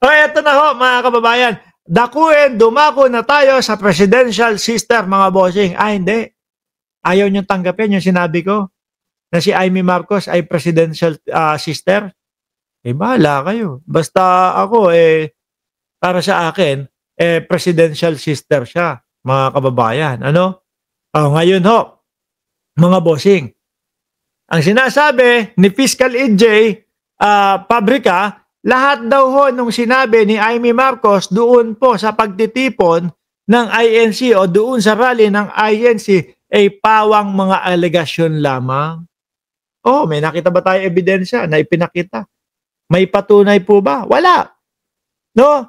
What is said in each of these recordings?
O eto na ho mga kababayan, dumako na tayo sa presidential sister mga bossing. Hindi. Ayaw niyong tanggapin yung sinabi ko na si Amy Marcos ay presidential sister. Bahala kayo. Basta ako para sa akin, presidential sister siya, mga kababayan. Ano? Ngayon ho, mga bossing, ang sinasabi ni Fiscal EJ Pabrika, lahat daw ho nung sinabi ni Amy Marcos doon po sa pagtitipon ng INC o doon sa rally ng INC ay pawang mga alegasyon lamang. May nakita ba tayo ebidensya na ipinakita? May patunay po ba? Wala. No?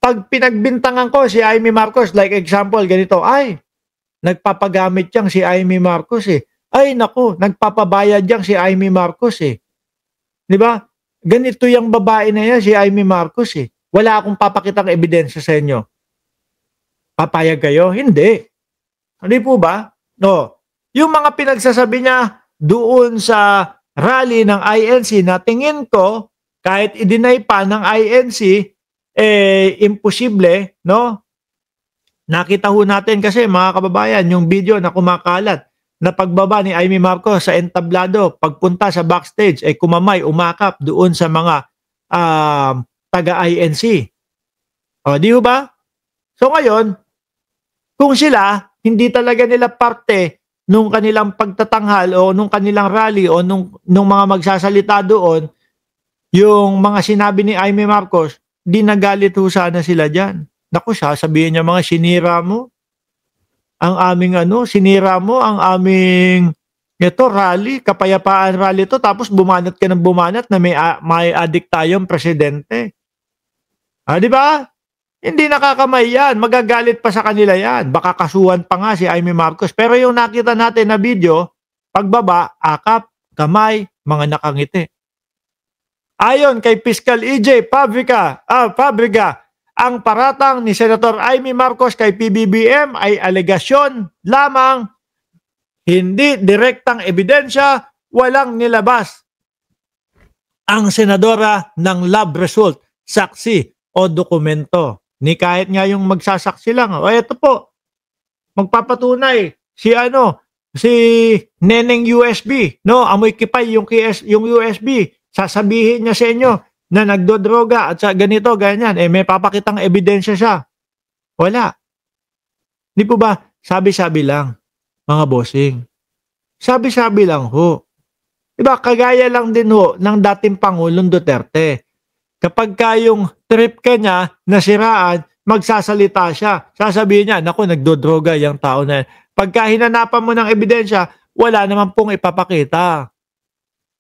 Pag pinagbintangan ko si Amy Marcos, like example, ganito, nagpapagamit yang si Amy Marcos eh. Ay, naku, nagpapabayad yang si Amy Marcos eh. Di ba? Ganito yung babae na yan, si Amy Marcos eh. Wala akong papakitang ebidensya sa inyo. Papayag kayo? Hindi. Hindi po ba? No. Yung mga pinagsasabi niya doon sa rally ng INC na tingin ko, kahit i-deny pa ng INC, imposible, no? Nakita ho natin kasi mga kababayan, yung video na kumakalat na pagbaba ni Amy Marcos sa entablado, pagpunta sa backstage, ay kumamay, umakap doon sa mga taga-INC. Di ho ba? So ngayon, kung sila, hindi talaga nila parte nung kanilang pagtatanghal o nung kanilang rally o nung mga magsasalita doon, yung mga sinabi ni Amy Marcos, di nagalit ho sana sila dyan. Naku, sasabihin niya mga sinira mo. Ang aming sinira mo ang aming rally, kapayapaan rally to, tapos bumanat ka ng bumanat na may adik tayong presidente. Di ba? Hindi nakakamay yan. Magagalit pa sa kanila yan. Baka kasuhan pa nga si Amy Marcos. Pero yung nakita natin na video, pagbaba, akap, kamay, mga nakangiti. Ayon kay Fiscal EJ Pabrika, ang paratang ni Senator Amy Marcos kay PBBM ay alegasyon lamang, hindi direktang ebidensya, walang nilabas ang senadora ng lab result, saksi o dokumento. Ni kahit nga yung magsasaksi lang. Ito po, magpapatunay si Neneng USB, no? Amoy kipay yung USB. Sasabihin niya sa inyo na nagdodroga at sa ganito, ganyan, may papakitang ebidensya siya. Wala. Di po ba? Sabi-sabi lang, mga bossing. Sabi-sabi lang ho. Diba, kagaya lang din ho ng dating Pangulong Duterte. Kapag kayong trip ka niya, nasiraan, magsasalita siya. Sasabihin niya, naku, nagdodroga yung tao na yan. Pagka hinanapan mo ng ebidensya, wala naman pong ipapakita.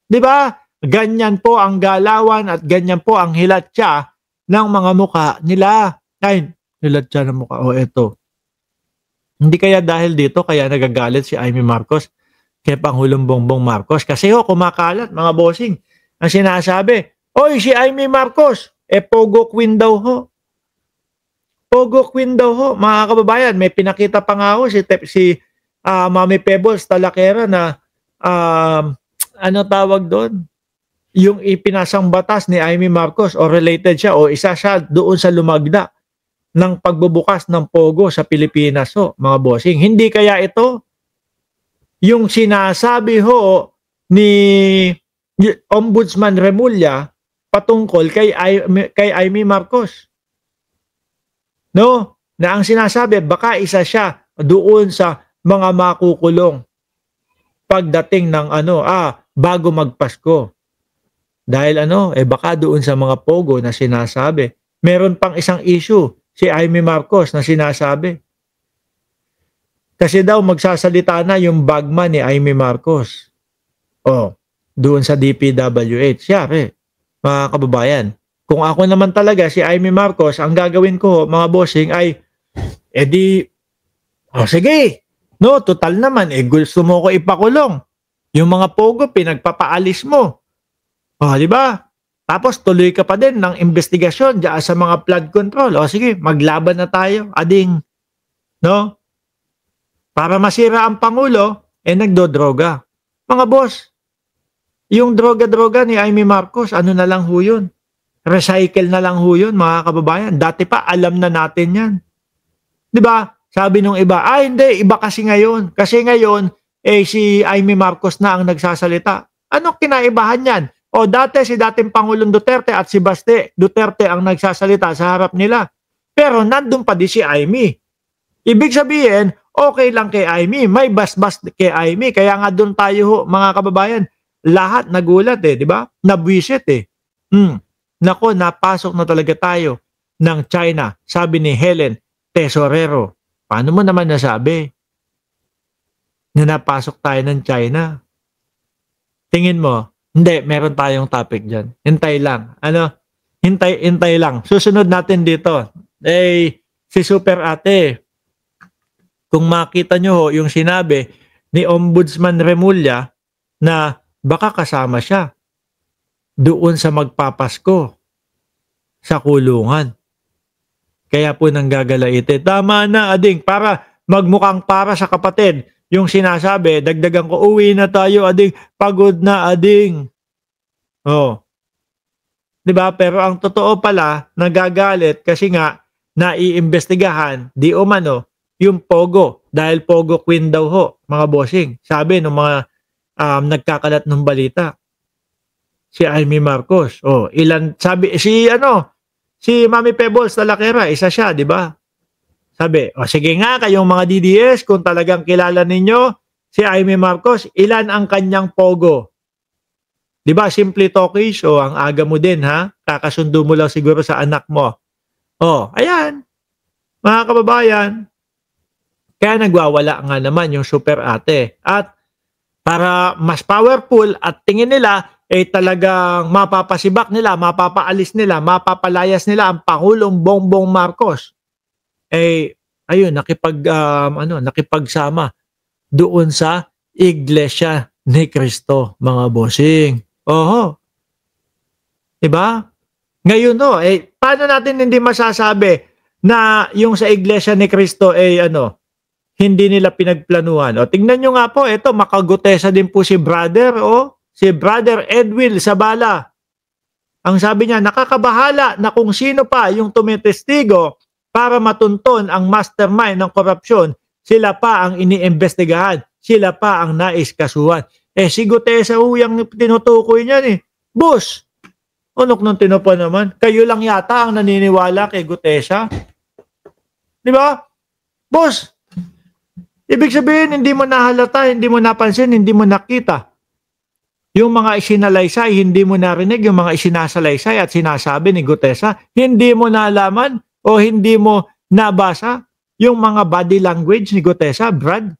Di ba? Ganyan po ang galawan at ganyan po ang hilatsa ng mga muka nila. Ay, hilatsa ng muka. Eto. Hindi kaya dahil dito kaya nagagalit si Amy Marcos kay Pangulong Bongbong Marcos? Kasi kumakalat mga bossing. Ang sinasabi, si Amy Marcos, Pogo Queen daw ho. Pogo Queen daw ho. Mga kababayan, may pinakita pa nga ho si Mami Pebbles Talakera na tawag doon? Yung ipinasang batas ni Amy Marcos o related siya o isa siya doon sa lumagda ng pagbubukas ng Pogo sa Pilipinas ho, mga bossing. Hindi kaya ito yung sinasabi ho ni Ombudsman Remulla patungkol kay Amy Marcos? No? Na ang sinasabi, baka isa siya doon sa mga makukulong pagdating ng bago magpasko. Dahil baka doon sa mga Pogo na sinasabi. Meron pang isang issue, si Amy Marcos na sinasabi. Kasi daw magsasalita na yung bagman ni Amy Marcos. Doon sa DPWH. Siyempre, mga kababayan, kung ako naman talaga si Amy Marcos, ang gagawin ko, mga bossing, ay, sige, no, total naman, gusto mo ko ipakulong. Yung mga Pogo, pinagpapaalis mo. Di ba? Tapos tuloy ka pa din ng investigasyon diyan sa mga flood control. Sige, maglaban na tayo, ading. No? Para masira ang Pangulo, nagdodroga. Mga boss, yung droga-droga ni Amy Marcos, ano na lang ho yun? Recycle na lang ho yun, mga kababayan. Dati pa, alam na natin yan. Di ba? Sabi nung iba, hindi, iba kasi ngayon. Kasi ngayon, si Amy Marcos na ang nagsasalita. Ano kinaibahan yan? O dati si dating Pangulong Duterte at si Baste Duterte ang nagsasalita sa harap nila. Pero nandun pa di si Amy. Ibig sabihin, okay lang kay Amy. May bas-bas kay Amy. Kaya nga doon tayo ho, mga kababayan, lahat nagulat di ba? Nabwisit Nako, napasok na talaga tayo ng China, sabi ni Helen Tesorero. Paano mo naman nasabi na napasok tayo ng China? Tingin mo, hindi, meron tayong topic dyan. Hintay lang. Hintay lang. Susunod natin dito. Si Super Ate, kung makita nyo ho, yung sinabi ni Ombudsman Remulla na baka kasama siya doon sa magpapasko sa kulungan. Kaya po nanggagalaite. Tama na, ading, para magmukhang para sa kapatid. Yung sinasabi, dagdagan ko, uwi na tayo, ading, pagod na, ading. Diba? Pero ang totoo pala, nagagalit kasi nga, naiimbestigahan, di umano, yung Pogo. Dahil Pogo Queen daw ho, mga bossing. Sabi ng mga nagkakalat ng balita. Si Amy Marcos. Sabi, si Mami Pebbles Talakera, isa siya, di ba? Sabi, sige nga, kayong mga DDS, kung talagang kilala ninyo, si Amy Marcos, ilan ang kanyang Pogo? Di ba, simple talkies, ang aga mo din, ha? Kakasundo mo lang siguro sa anak mo. Ayan, mga kababayan, kaya nagwawala nga naman yung Super Ate. At para mas powerful at tingin nila, talagang mapapasibak nila, mapapaalis nila, mapapalayas nila ang Pangulong Bongbong Marcos. Ayun, nakipagsama doon sa Iglesia ni Cristo, mga bossing. Diba? Ngayon paano natin hindi masasabi na yung sa Iglesia ni Cristo hindi nila pinagplanuhan? Tingnan nyo nga po, makagutesa din po si brother, si Brother Edwin Sabala. Ang sabi niya, nakakabahala na kung sino pa yung tumitestigo para matunton ang mastermind ng korupsyon, sila pa ang iniimbestigahan, sila pa ang nais kasuhan. Si Gutesa yung tinutukoy niyan Boss, unok nung tinupo naman, kayo lang yata ang naniniwala kay Gutesa. Di ba? Boss, ibig sabihin, hindi mo nahalata, hindi mo napansin, hindi mo nakita. Yung mga isinalaysay, hindi mo narinig. Yung mga isinasalaysay at sinasabi ni Gutesa, hindi mo nalaman o hindi mo nabasa yung mga body language ni Gutesa, Brad.